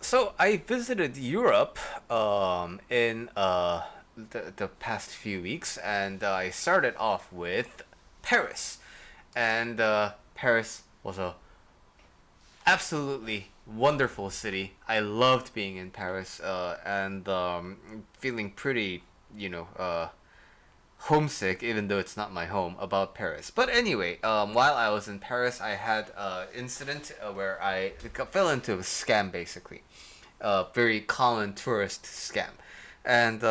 So I visited Europe in the past few weeks, and I started off with Paris, and Paris was a absolutely wonderful city. I loved being in Paris, and feeling pretty, you know, homesick, even though it's not my home, about Paris. But anyway, while I was in Paris, I had an incident where I fell into a scam, basically. A very common tourist scam. And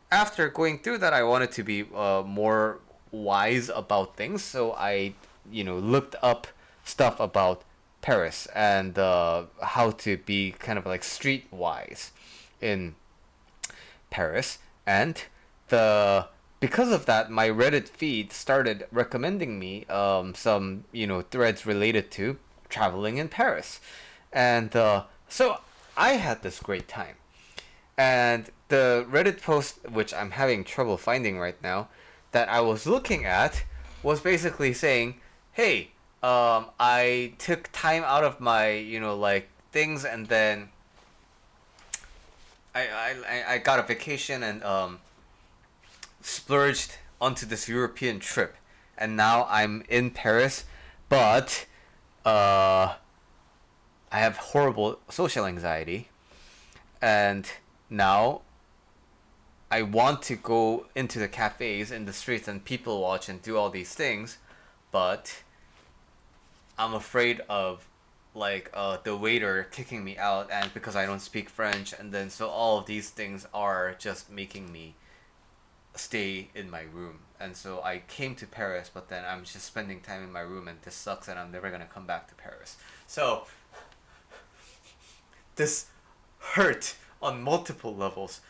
after going through that, I wanted to be more wise about things. So I, looked up stuff about Paris and how to be kind of like street wise in Paris. And the because of that, my Reddit feed started recommending me some threads related to traveling in Paris, and so I had this great time. And the Reddit post, which I'm having trouble finding right now, that I was looking at, was basically saying, "Hey, I took time out of my like things, and then I got a vacation and splurged onto this European trip, and now I'm in Paris, but I have horrible social anxiety, and now I want to go into the cafes in the streets and people watch and do all these things, but I'm afraid of like the waiter kicking me out, and because I don't speak French, and then so all of these things are just making me stay in my room. And so I came to Paris, but then I'm just spending time in my room, and this sucks, and I'm never gonna come back to Paris. So this hurt on multiple levels.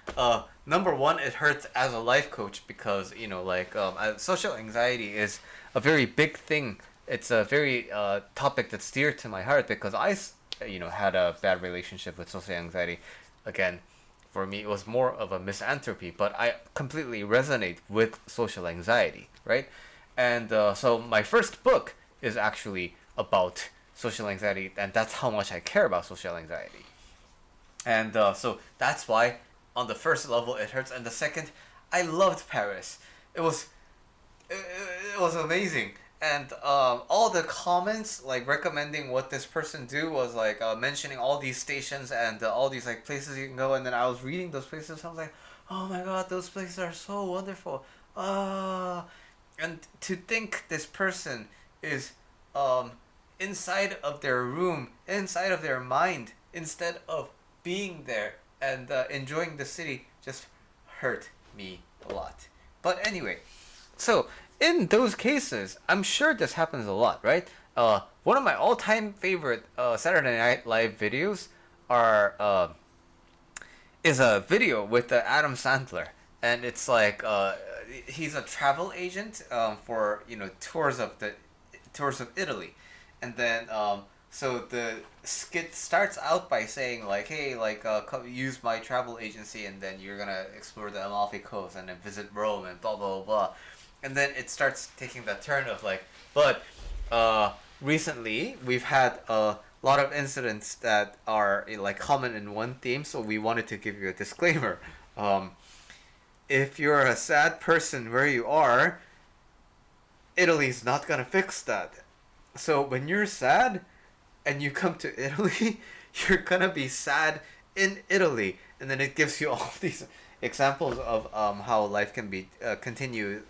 Number one, it hurts as a life coach because social anxiety is a very big thing. It's a very topic that's dear to my heart because had a bad relationship with social anxiety. Again, for me, it was more of a misanthropy, but I completely resonate with social anxiety, right? And so my first book is actually about social anxiety, and that's how much I care about social anxiety. And so that's why on the first level it hurts, and the second, I loved Paris. It was it was amazing. And all the comments like recommending what this person do was like mentioning all these stations and all these like places you can go. And then I was reading those places. I was like, oh my god, those places are so wonderful. And to think this person is um, inside of their room, inside of their mind, instead of being there and enjoying the city, just hurt me a lot. But anyway, so in those cases, I'm sure this happens a lot, right? One of my all-time favorite Saturday Night Live videos are is a video with Adam Sandler, and it's like he's a travel agent for tours of Italy, and then so the skit starts out by saying like, hey, like use my travel agency, and then you're gonna explore the Amalfi Coast and then visit Rome and blah blah blah. And then it starts taking that turn of like, but recently we've had a lot of incidents that are like common in one theme, so we wanted to give you a disclaimer. If you're a sad person where you are, Italy's not gonna fix that. So when you're sad and you come to Italy, you're gonna be sad in Italy, and then it gives you all these examples of how life can be continue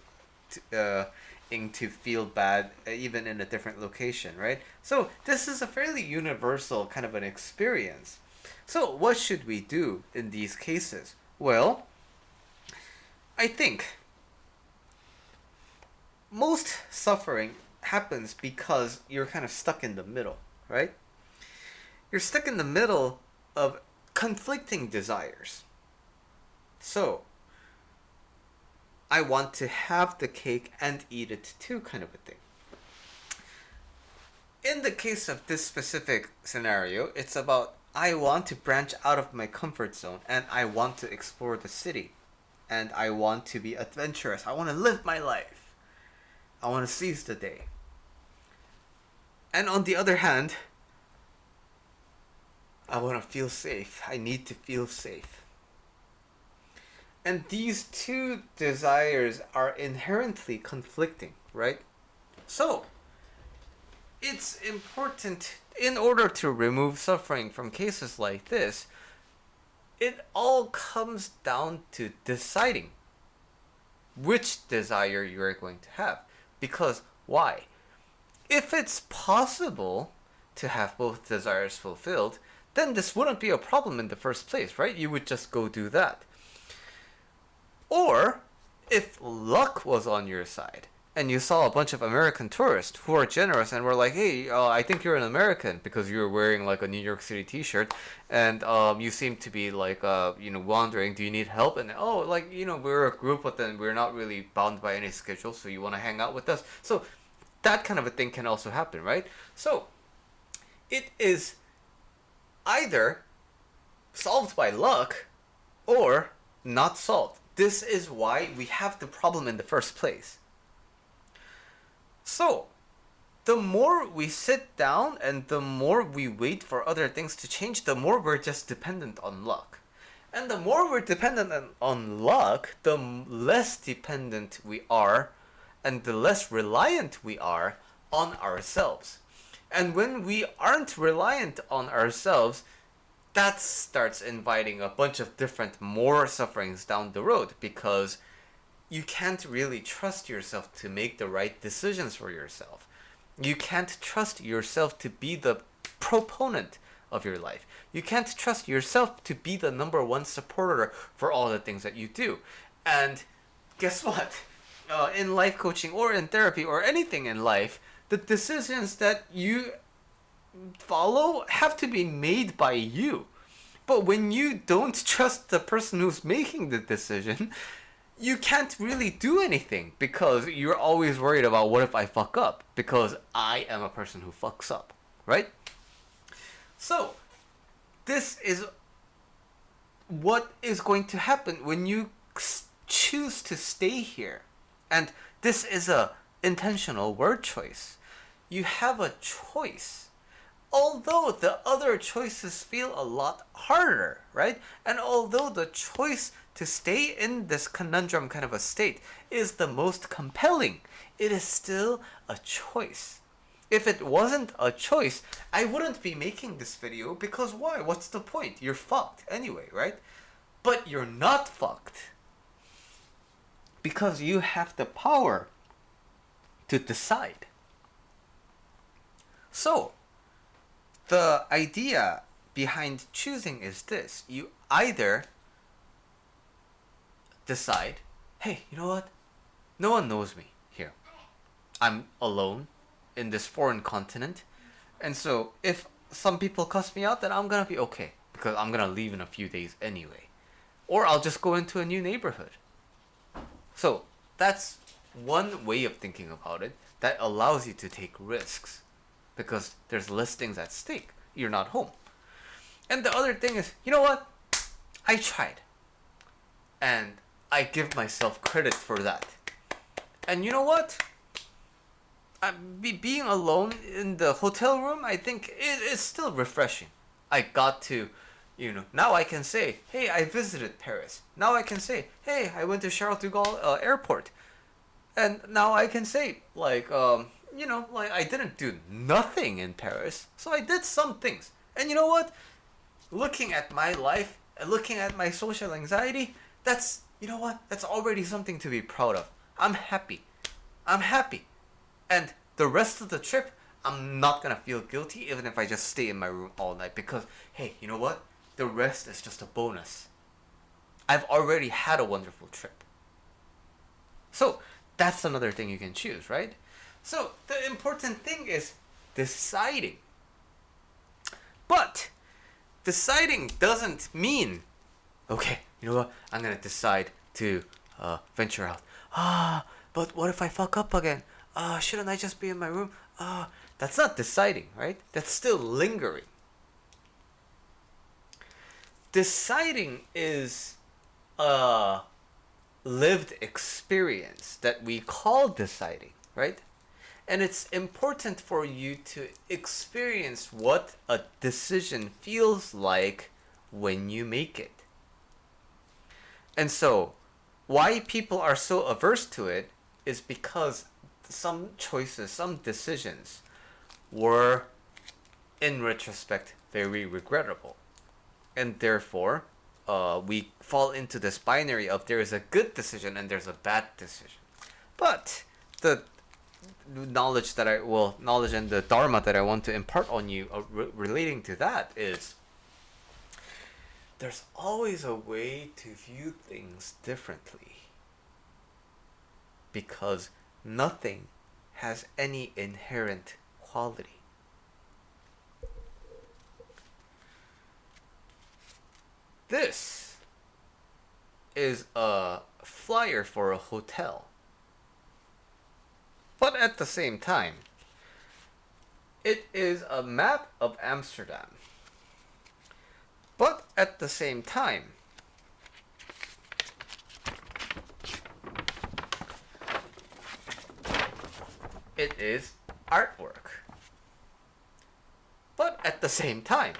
to feel bad even in a different location, right? So this is a fairly universal kind of an experience. So what should we do in these cases? Well, I think most suffering happens because you're kind of stuck in the middle, right? You're stuck in the middle of conflicting desires. So I want to have the cake and eat it too, kind of a thing. In the case of this specific scenario, it's about I want to branch out of my comfort zone and I want to explore the city. And I want to be adventurous. I want to live my life. I want to seize the day. And on the other hand, I want to feel safe. I need to feel safe. And these two desires are inherently conflicting, right? So, it's important in order to remove suffering from cases like this, it all comes down to deciding which desire you are going to have. Because why? If it's possible to have both desires fulfilled, then this wouldn't be a problem in the first place, right? You would just go do that. Or if luck was on your side and you saw a bunch of American tourists who are generous and were like, hey, I think you're an American because you're wearing like a New York City t-shirt and you seem to be like, wandering, do you need help? And oh, like, we're a group, but then we're not really bound by any schedule, so you want to hang out with us. So that kind of a thing can also happen, right? So it is either solved by luck or not solved. This is why we have the problem in the first place. So, the more we sit down and the more we wait for other things to change, the more we're just dependent on luck. And the more we're dependent on luck, the less dependent we are and the less reliant we are on ourselves. And when we aren't reliant on ourselves, that starts inviting a bunch of different more sufferings down the road, because you can't really trust yourself to make the right decisions for yourself. You can't trust yourself to be the proponent of your life. You can't trust yourself to be the number one supporter for all the things that you do. And guess what? In life coaching or in therapy or anything in life, the decisions that you follow have to be made by you. But when you don't trust the person who's making the decision, you can't really do anything because you're always worried about what if I fuck up, because I am a person who fucks up, right? So, this is what is going to happen when you choose to stay here. And this is a intentional word choice. You have a choice. Although the other choices feel a lot harder, right? And although the choice to stay in this conundrum kind of a state is the most compelling, it is still a choice. If it wasn't a choice, I wouldn't be making this video, because why? What's the point? You're fucked anyway, right? But you're not fucked, because you have the power to decide. So, the idea behind choosing is this. You either decide, hey, you know what? No one knows me here. I'm alone in this foreign continent. And so if some people cuss me out, then I'm gonna be okay, because I'm gonna leave in a few days anyway. Or I'll just go into a new neighborhood. So that's one way of thinking about it that allows you to take risks, because there's less things at stake. You're not home. And the other thing is, you know what? I tried. And I give myself credit for that. And you know what? Being alone in the hotel room, I think it is still refreshing. I got to, now I can say, hey, I visited Paris. Now I can say, hey, I went to Charles de Gaulle airport. And now I can say, I didn't do nothing in Paris, so I did some things. And you know what? Looking at my life and looking at my social anxiety, that's already something to be proud of. I'm happy. And the rest of the trip, I'm not gonna feel guilty even if I just stay in my room all night, because, hey, you know what? The rest is just a bonus. I've already had a wonderful trip. So, that's another thing you can choose, right? So, the important thing is deciding. But deciding doesn't mean, okay, you know what? I'm gonna decide to venture out. But what if I fuck up again? Shouldn't I just be in my room? That's not deciding, right? That's still lingering. Deciding is a lived experience that we call deciding, right? And it's important for you to experience what a decision feels like when you make it. And so, why people are so averse to it is because some choices, some decisions were, in retrospect, very regrettable. And therefore, we fall into this binary of there is a good decision and there's a bad decision. But the knowledge and the dharma that I want to impart on you relating to that is there's always a way to view things differently, because nothing has any inherent quality. This is a flyer for a hotel. But at the same time, it is a map of Amsterdam. But at the same time, it is artwork. But at the same time,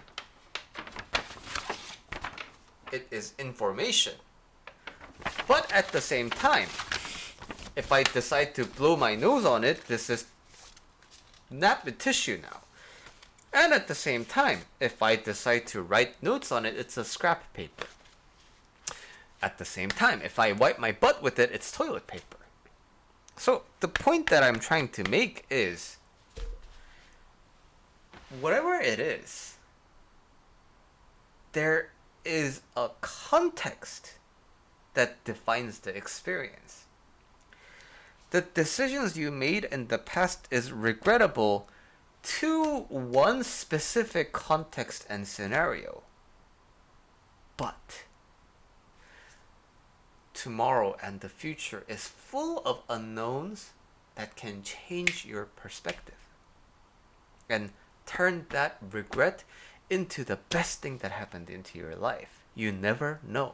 it is information. But at the same time, if I decide to blow my nose on it, this is napkin tissue now. And at the same time, if I decide to write notes on it, it's a scrap paper. At the same time, if I wipe my butt with it, it's toilet paper. So the point that I'm trying to make is, whatever it is, there is a context that defines the experience. The decisions you made in the past is regrettable to one specific context and scenario. But tomorrow and the future is full of unknowns that can change your perspective and turn that regret into the best thing that happened into your life. You never know.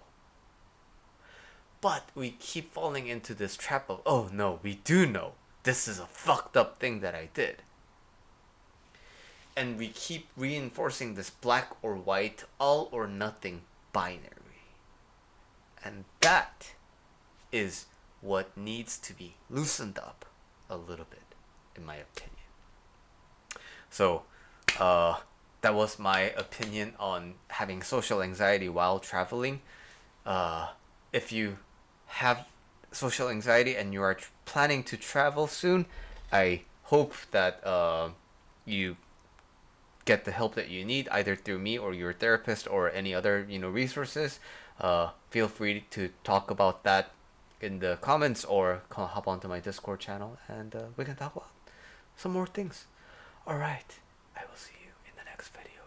But we keep falling into this trap of, oh no, we do know. This is a fucked up thing that I did. And we keep reinforcing this black or white, all or nothing binary. And that is what needs to be loosened up a little bit, in my opinion. So, that was my opinion on having social anxiety while traveling. If you have social anxiety and you are planning to travel soon, I hope that you get the help that you need, either through me or your therapist or any other resources. Feel free to talk about that in the comments or hop onto my Discord channel and we can talk about some more things. Alright, I will see you in the next video.